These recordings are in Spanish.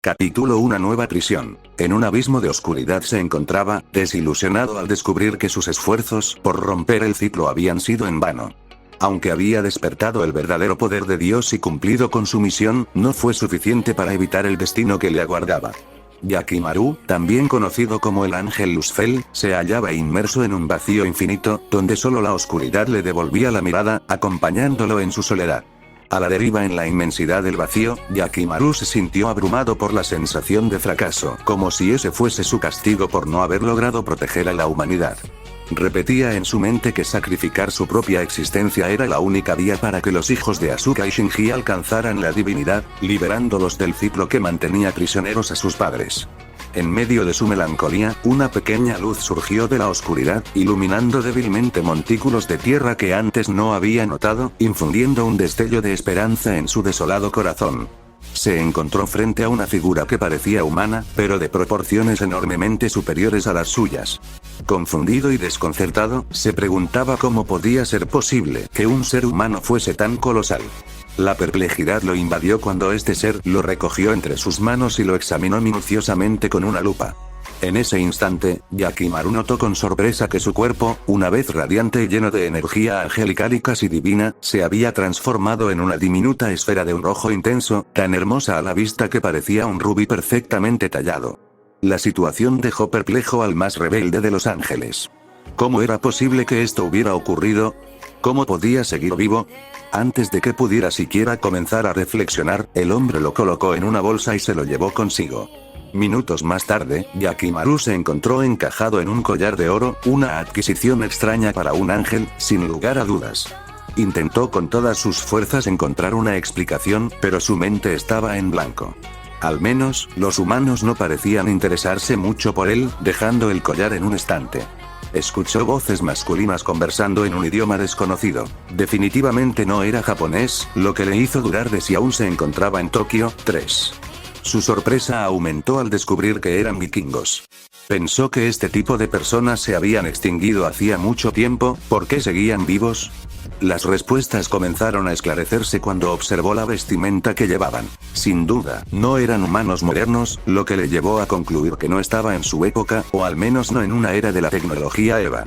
Capítulo: Una nueva prisión. En un abismo de oscuridad se encontraba, desilusionado al descubrir que sus esfuerzos por romper el ciclo habían sido en vano. Aunque había despertado el verdadero poder de Dios y cumplido con su misión, no fue suficiente para evitar el destino que le aguardaba. Yakimaru, también conocido como el Ángel Luzfel, se hallaba inmerso en un vacío infinito, donde solo la oscuridad le devolvía la mirada, acompañándolo en su soledad. A la deriva en la inmensidad del vacío, Yakimaru se sintió abrumado por la sensación de fracaso, como si ese fuese su castigo por no haber logrado proteger a la humanidad. Repetía en su mente que sacrificar su propia existencia era la única vía para que los hijos de Asuka y Shinji alcanzaran la divinidad, liberándolos del ciclo que mantenía prisioneros a sus padres. En medio de su melancolía, una pequeña luz surgió de la oscuridad, iluminando débilmente montículos de tierra que antes no había notado, infundiendo un destello de esperanza en su desolado corazón. Se encontró frente a una figura que parecía humana, pero de proporciones enormemente superiores a las suyas. Confundido y desconcertado, se preguntaba cómo podía ser posible que un ser humano fuese tan colosal. La perplejidad lo invadió cuando este ser lo recogió entre sus manos y lo examinó minuciosamente con una lupa. En ese instante, Yakimaru notó con sorpresa que su cuerpo, una vez radiante y lleno de energía angelical y casi divina, se había transformado en una diminuta esfera de un rojo intenso, tan hermosa a la vista que parecía un rubí perfectamente tallado. La situación dejó perplejo al más rebelde de los ángeles. ¿Cómo era posible que esto hubiera ocurrido? ¿Cómo podía seguir vivo? Antes de que pudiera siquiera comenzar a reflexionar, el hombre lo colocó en una bolsa y se lo llevó consigo. Minutos más tarde, Yakimaru se encontró encajado en un collar de oro, una adquisición extraña para un ángel, sin lugar a dudas. Intentó con todas sus fuerzas encontrar una explicación, pero su mente estaba en blanco. Al menos, los humanos no parecían interesarse mucho por él, dejando el collar en un estante. Escuchó voces masculinas conversando en un idioma desconocido. Definitivamente no era japonés, lo que le hizo dudar de si aún se encontraba en Tokio. 3. Su sorpresa aumentó al descubrir que eran vikingos. Pensó que este tipo de personas se habían extinguido hacía mucho tiempo. ¿Por qué seguían vivos? Las respuestas comenzaron a esclarecerse cuando observó la vestimenta que llevaban. Sin duda, no eran humanos modernos, lo que le llevó a concluir que no estaba en su época, o al menos no en una era de la tecnología EVA.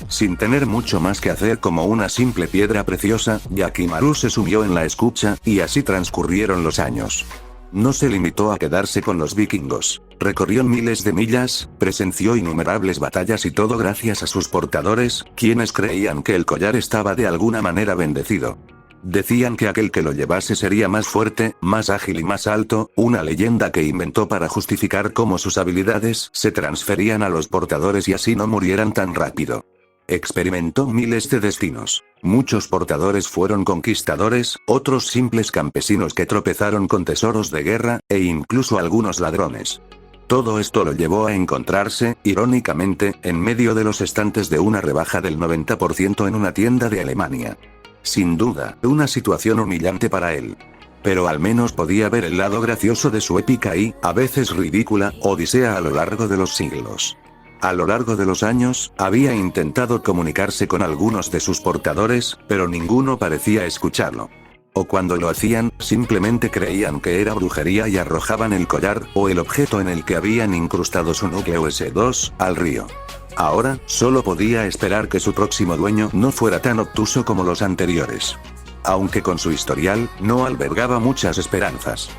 Sin tener mucho más que hacer como una simple piedra preciosa, Yakimaru se sumió en la escucha, y así transcurrieron los años. No se limitó a quedarse con los vikingos. Recorrió miles de millas, presenció innumerables batallas y todo gracias a sus portadores, quienes creían que el collar estaba de alguna manera bendecido. Decían que aquel que lo llevase sería más fuerte, más ágil y más alto, una leyenda que inventó para justificar cómo sus habilidades se transferían a los portadores y así no murieran tan rápido. Experimentó miles de destinos. Muchos portadores fueron conquistadores, otros simples campesinos que tropezaron con tesoros de guerra, e incluso algunos ladrones. Todo esto lo llevó a encontrarse, irónicamente, en medio de los estantes de una rebaja del 90% en una tienda de Alemania. Sin duda, una situación humillante para él. Pero al menos podía ver el lado gracioso de su épica y, a veces ridícula, odisea a lo largo de los siglos. A lo largo de los años, había intentado comunicarse con algunos de sus portadores, pero ninguno parecía escucharlo. O cuando lo hacían, simplemente creían que era brujería y arrojaban el collar, o el objeto en el que habían incrustado su núcleo S2, al río. Ahora, solo podía esperar que su próximo dueño no fuera tan obtuso como los anteriores. Aunque con su historial, no albergaba muchas esperanzas.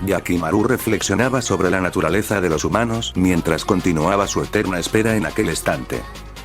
Yakimaru reflexionaba sobre la naturaleza de los humanos mientras continuaba su eterna espera en aquel estante.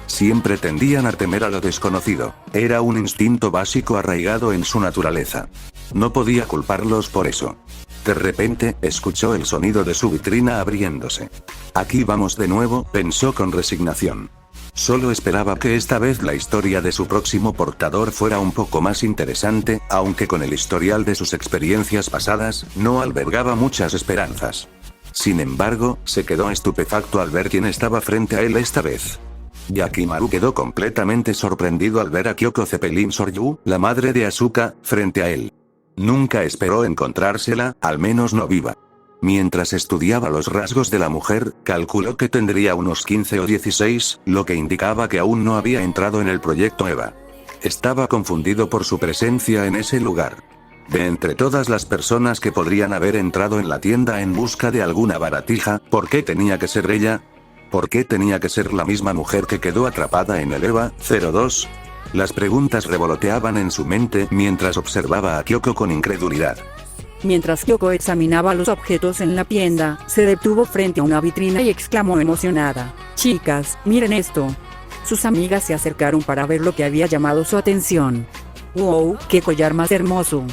Siempre tendían a temer a lo desconocido. Era un instinto básico arraigado en su naturaleza. No podía culparlos por eso. De repente, escuchó el sonido de su vitrina abriéndose. Aquí vamos de nuevo, pensó con resignación. Solo esperaba que esta vez la historia de su próximo portador fuera un poco más interesante, aunque con el historial de sus experiencias pasadas, no albergaba muchas esperanzas. Sin embargo, se quedó estupefacto al ver quién estaba frente a él esta vez. Yakimaru quedó completamente sorprendido al ver a Kyoko Zeppelin Soryu, la madre de Asuka, frente a él. Nunca esperó encontrársela, al menos no viva. Mientras estudiaba los rasgos de la mujer, calculó que tendría unos 15 o 16, lo que indicaba que aún no había entrado en el proyecto EVA. Estaba confundido por su presencia en ese lugar. De entre todas las personas que podrían haber entrado en la tienda en busca de alguna baratija, ¿por qué tenía que ser ella? ¿Por qué tenía que ser la misma mujer que quedó atrapada en el EVA 02? Las preguntas revoloteaban en su mente mientras observaba a Kyoko con incredulidad. Mientras Kyoko examinaba los objetos en la tienda, se detuvo frente a una vitrina y exclamó emocionada: «Chicas, miren esto». Sus amigas se acercaron para ver lo que había llamado su atención. «¡Wow! ¡Qué collar más hermoso!»,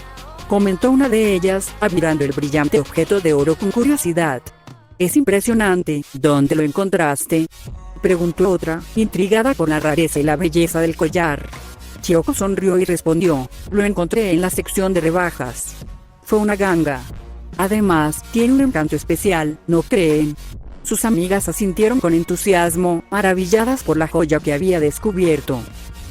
comentó una de ellas, admirando el brillante objeto de oro con curiosidad. «Es impresionante, ¿dónde lo encontraste?», preguntó otra, intrigada por la rareza y la belleza del collar. Kyoko sonrió y respondió: «Lo encontré en la sección de rebajas. Fue una ganga. Además, tiene un encanto especial, ¿no creen?». Sus amigas asintieron con entusiasmo, maravilladas por la joya que había descubierto.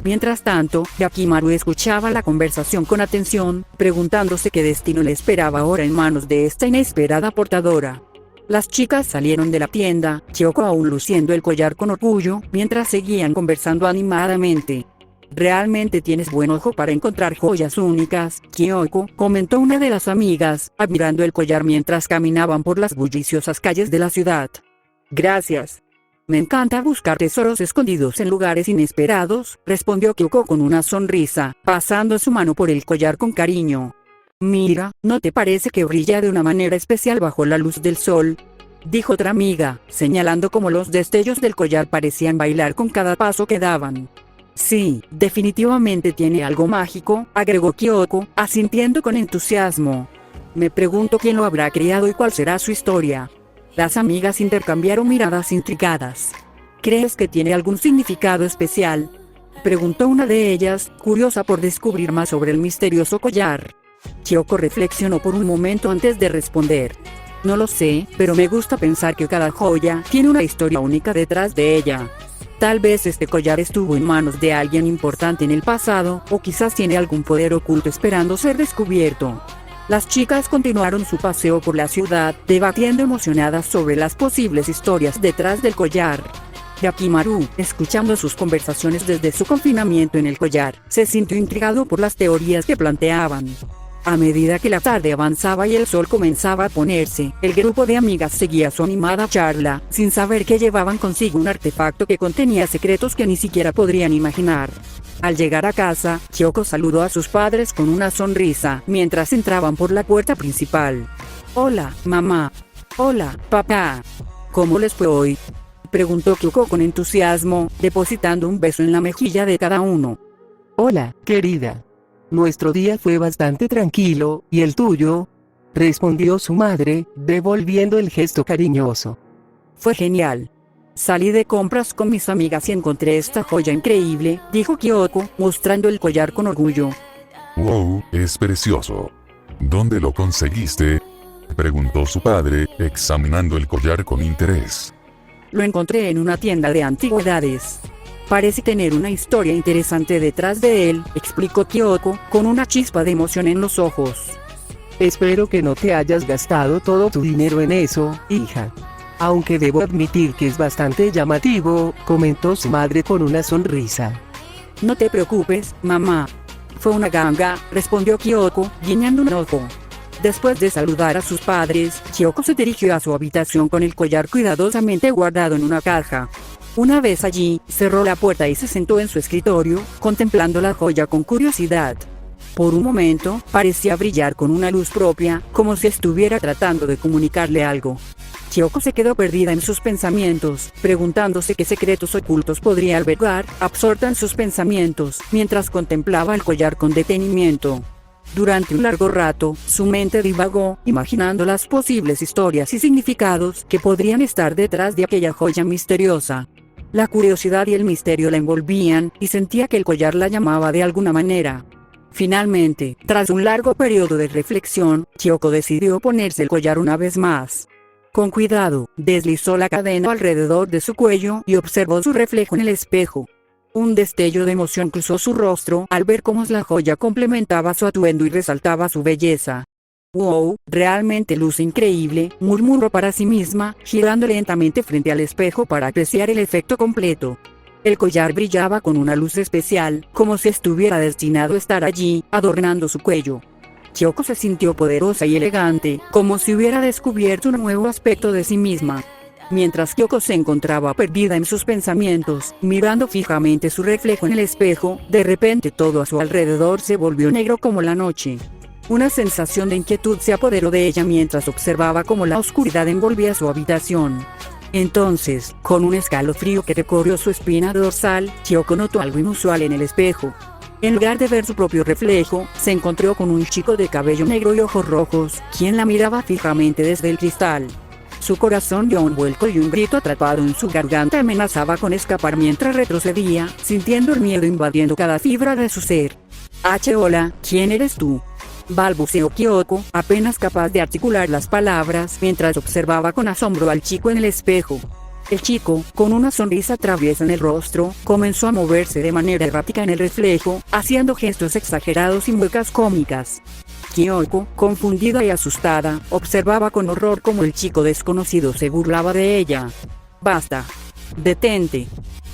Mientras tanto, Yakimaru escuchaba la conversación con atención, preguntándose qué destino le esperaba ahora en manos de esta inesperada portadora. Las chicas salieron de la tienda, Kyoko aún luciendo el collar con orgullo, mientras seguían conversando animadamente. «Realmente tienes buen ojo para encontrar joyas únicas, Kyoko», comentó una de las amigas, admirando el collar mientras caminaban por las bulliciosas calles de la ciudad. «Gracias. Me encanta buscar tesoros escondidos en lugares inesperados», respondió Kyoko con una sonrisa, pasando su mano por el collar con cariño. «Mira, ¿no te parece que brilla de una manera especial bajo la luz del sol?», dijo otra amiga, señalando cómo los destellos del collar parecían bailar con cada paso que daban. «Sí, definitivamente tiene algo mágico», agregó Kyoko, asintiendo con entusiasmo. «Me pregunto quién lo habrá creado y cuál será su historia». Las amigas intercambiaron miradas intrigadas. «¿Crees que tiene algún significado especial?», preguntó una de ellas, curiosa por descubrir más sobre el misterioso collar. Kyoko reflexionó por un momento antes de responder. «No lo sé, pero me gusta pensar que cada joya tiene una historia única detrás de ella. Tal vez este collar estuvo en manos de alguien importante en el pasado, o quizás tiene algún poder oculto esperando ser descubierto». Las chicas continuaron su paseo por la ciudad, debatiendo emocionadas sobre las posibles historias detrás del collar. Yakimaru, escuchando sus conversaciones desde su confinamiento en el collar, se sintió intrigado por las teorías que planteaban. A medida que la tarde avanzaba y el sol comenzaba a ponerse, el grupo de amigas seguía su animada charla, sin saber que llevaban consigo un artefacto que contenía secretos que ni siquiera podrían imaginar. Al llegar a casa, Kyoko saludó a sus padres con una sonrisa, mientras entraban por la puerta principal. «Hola, mamá. Hola, papá. ¿Cómo les fue hoy?», preguntó Kyoko con entusiasmo, depositando un beso en la mejilla de cada uno. «Hola, querida. Nuestro día fue bastante tranquilo, ¿y el tuyo?», respondió su madre, devolviendo el gesto cariñoso. «Fue genial. Salí de compras con mis amigas y encontré esta joya increíble», dijo Kyoko, mostrando el collar con orgullo. «Wow, es precioso. ¿Dónde lo conseguiste?», preguntó su padre, examinando el collar con interés. «Lo encontré en una tienda de antigüedades. Parece tener una historia interesante detrás de él», explicó Kyoko, con una chispa de emoción en los ojos. «Espero que no te hayas gastado todo tu dinero en eso, hija. Aunque debo admitir que es bastante llamativo», comentó su madre con una sonrisa. «No te preocupes, mamá. Fue una ganga», respondió Kyoko, guiñando un ojo. Después de saludar a sus padres, Kyoko se dirigió a su habitación con el collar cuidadosamente guardado en una caja. Una vez allí, cerró la puerta y se sentó en su escritorio, contemplando la joya con curiosidad. Por un momento, parecía brillar con una luz propia, como si estuviera tratando de comunicarle algo. Kyoko se quedó perdida en sus pensamientos, preguntándose qué secretos ocultos podría albergar, absorta en sus pensamientos, mientras contemplaba el collar con detenimiento. Durante un largo rato, su mente divagó, imaginando las posibles historias y significados que podrían estar detrás de aquella joya misteriosa. La curiosidad y el misterio la envolvían, y sentía que el collar la llamaba de alguna manera. Finalmente, tras un largo periodo de reflexión, Kyoko decidió ponerse el collar una vez más. Con cuidado, deslizó la cadena alrededor de su cuello y observó su reflejo en el espejo. Un destello de emoción cruzó su rostro al ver cómo la joya complementaba su atuendo y resaltaba su belleza. «Wow, realmente luce increíble», murmuró para sí misma, girando lentamente frente al espejo para apreciar el efecto completo. El collar brillaba con una luz especial, como si estuviera destinado a estar allí, adornando su cuello. Kyoko se sintió poderosa y elegante, como si hubiera descubierto un nuevo aspecto de sí misma. Mientras Kyoko se encontraba perdida en sus pensamientos, mirando fijamente su reflejo en el espejo, de repente todo a su alrededor se volvió negro como la noche. Una sensación de inquietud se apoderó de ella mientras observaba cómo la oscuridad envolvía su habitación. Entonces, con un escalofrío que recorrió su espina dorsal, Kyoko notó algo inusual en el espejo. En lugar de ver su propio reflejo, se encontró con un chico de cabello negro y ojos rojos, quien la miraba fijamente desde el cristal. Su corazón dio un vuelco y un grito atrapado en su garganta amenazaba con escapar mientras retrocedía, sintiendo el miedo invadiendo cada fibra de su ser. Hola, ¿quién eres tú?, balbuceó Kyoko, apenas capaz de articular las palabras mientras observaba con asombro al chico en el espejo. El chico, con una sonrisa traviesa en el rostro, comenzó a moverse de manera errática en el reflejo, haciendo gestos exagerados y muecas cómicas. Kyoko, confundida y asustada, observaba con horror cómo el chico desconocido se burlaba de ella. «¡Basta! ¡Detente!»,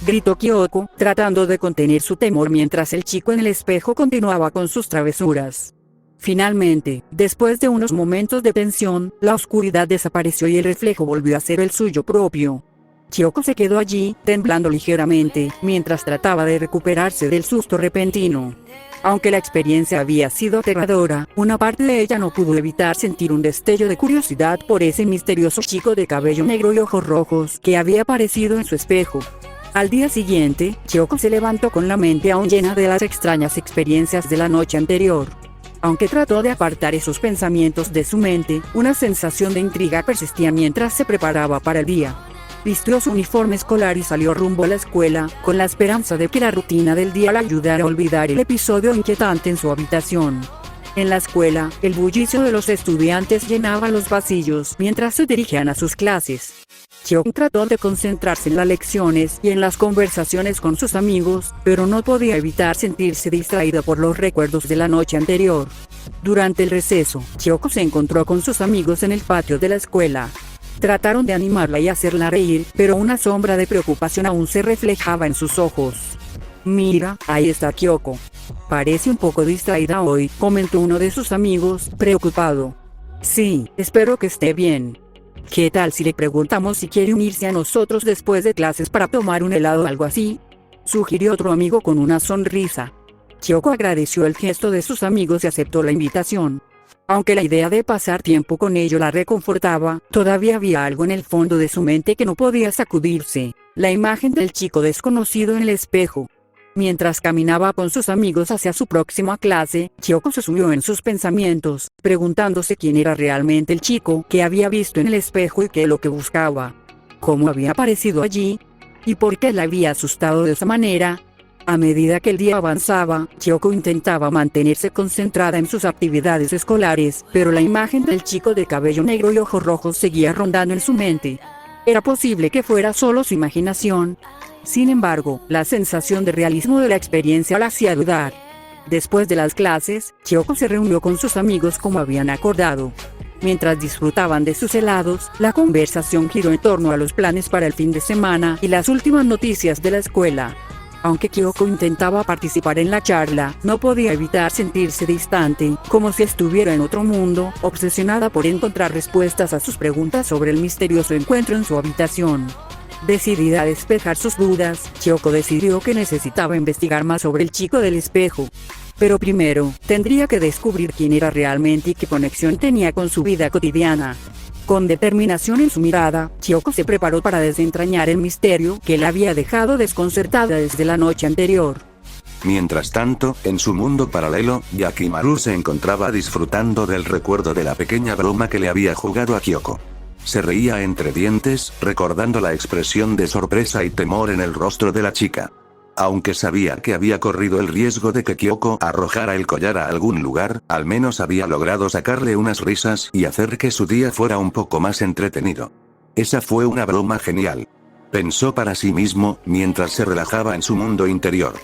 gritó Kyoko, tratando de contener su temor mientras el chico en el espejo continuaba con sus travesuras. Finalmente, después de unos momentos de tensión, la oscuridad desapareció y el reflejo volvió a ser el suyo propio. Kyoko se quedó allí, temblando ligeramente, mientras trataba de recuperarse del susto repentino. Aunque la experiencia había sido aterradora, una parte de ella no pudo evitar sentir un destello de curiosidad por ese misterioso chico de cabello negro y ojos rojos que había aparecido en su espejo. Al día siguiente, Kyoko se levantó con la mente aún llena de las extrañas experiencias de la noche anterior. Aunque trató de apartar esos pensamientos de su mente, una sensación de intriga persistía mientras se preparaba para el día. Vistió su uniforme escolar y salió rumbo a la escuela, con la esperanza de que la rutina del día la ayudara a olvidar el episodio inquietante en su habitación. En la escuela, el bullicio de los estudiantes llenaba los pasillos mientras se dirigían a sus clases. Kyoko trató de concentrarse en las lecciones y en las conversaciones con sus amigos, pero no podía evitar sentirse distraída por los recuerdos de la noche anterior. Durante el receso, Kyoko se encontró con sus amigos en el patio de la escuela. Trataron de animarla y hacerla reír, pero una sombra de preocupación aún se reflejaba en sus ojos. «Mira, ahí está Kyoko. Parece un poco distraída hoy», comentó uno de sus amigos, preocupado. «Sí, espero que esté bien. ¿Qué tal si le preguntamos si quiere unirse a nosotros después de clases para tomar un helado o algo así?», sugirió otro amigo con una sonrisa. Kyoko agradeció el gesto de sus amigos y aceptó la invitación. Aunque la idea de pasar tiempo con ellos la reconfortaba, todavía había algo en el fondo de su mente que no podía sacudirse: la imagen del chico desconocido en el espejo. Mientras caminaba con sus amigos hacia su próxima clase, Kyoko se sumió en sus pensamientos, preguntándose quién era realmente el chico que había visto en el espejo y qué es lo que buscaba. ¿Cómo había aparecido allí? ¿Y por qué la había asustado de esa manera? A medida que el día avanzaba, Kyoko intentaba mantenerse concentrada en sus actividades escolares, pero la imagen del chico de cabello negro y ojos rojos seguía rondando en su mente. ¿Era posible que fuera solo su imaginación? Sin embargo, la sensación de realismo de la experiencia la hacía dudar. Después de las clases, Kyoko se reunió con sus amigos como habían acordado. Mientras disfrutaban de sus helados, la conversación giró en torno a los planes para el fin de semana y las últimas noticias de la escuela. Aunque Kyoko intentaba participar en la charla, no podía evitar sentirse distante, como si estuviera en otro mundo, obsesionada por encontrar respuestas a sus preguntas sobre el misterioso encuentro en su habitación. Decidida a despejar sus dudas, Kyoko decidió que necesitaba investigar más sobre el chico del espejo. Pero primero, tendría que descubrir quién era realmente y qué conexión tenía con su vida cotidiana. Con determinación en su mirada, Kyoko se preparó para desentrañar el misterio que la había dejado desconcertada desde la noche anterior. Mientras tanto, en su mundo paralelo, Yakimaru se encontraba disfrutando del recuerdo de la pequeña broma que le había jugado a Kyoko. Se reía entre dientes, recordando la expresión de sorpresa y temor en el rostro de la chica. Aunque sabía que había corrido el riesgo de que Kyoko arrojara el collar a algún lugar, al menos había logrado sacarle unas risas y hacer que su día fuera un poco más entretenido. Esa fue una broma genial, pensó para sí mismo, mientras se relajaba en su mundo interior.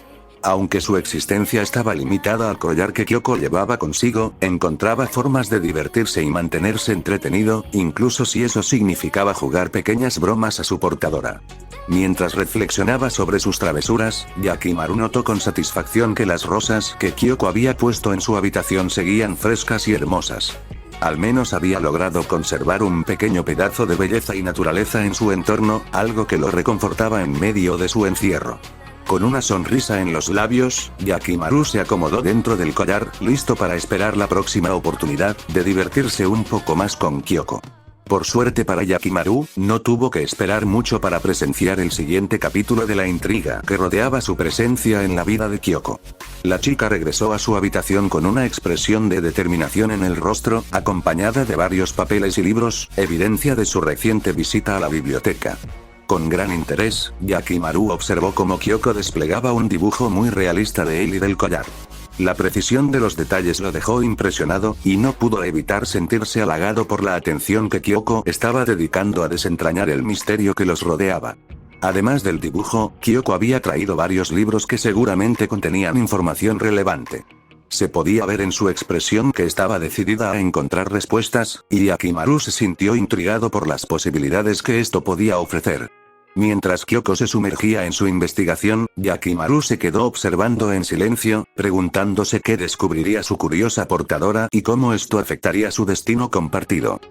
Aunque su existencia estaba limitada al collar que Kyoko llevaba consigo, encontraba formas de divertirse y mantenerse entretenido, incluso si eso significaba jugar pequeñas bromas a su portadora. Mientras reflexionaba sobre sus travesuras, Yakimaru notó con satisfacción que las rosas que Kyoko había puesto en su habitación seguían frescas y hermosas. Al menos había logrado conservar un pequeño pedazo de belleza y naturaleza en su entorno, algo que lo reconfortaba en medio de su encierro. Con una sonrisa en los labios, Yakimaru se acomodó dentro del collar, listo para esperar la próxima oportunidad de divertirse un poco más con Kyoko. Por suerte para Yakimaru, no tuvo que esperar mucho para presenciar el siguiente capítulo de la intriga que rodeaba su presencia en la vida de Kyoko. La chica regresó a su habitación con una expresión de determinación en el rostro, acompañada de varios papeles y libros, evidencia de su reciente visita a la biblioteca. Con gran interés, Yakimaru observó cómo Kyoko desplegaba un dibujo muy realista de él y del collar. La precisión de los detalles lo dejó impresionado, y no pudo evitar sentirse halagado por la atención que Kyoko estaba dedicando a desentrañar el misterio que los rodeaba. Además del dibujo, Kyoko había traído varios libros que seguramente contenían información relevante. Se podía ver en su expresión que estaba decidida a encontrar respuestas, y Yakimaru se sintió intrigado por las posibilidades que esto podía ofrecer. Mientras Kyoko se sumergía en su investigación, Yakimaru se quedó observando en silencio, preguntándose qué descubriría su curiosa portadora y cómo esto afectaría su destino compartido.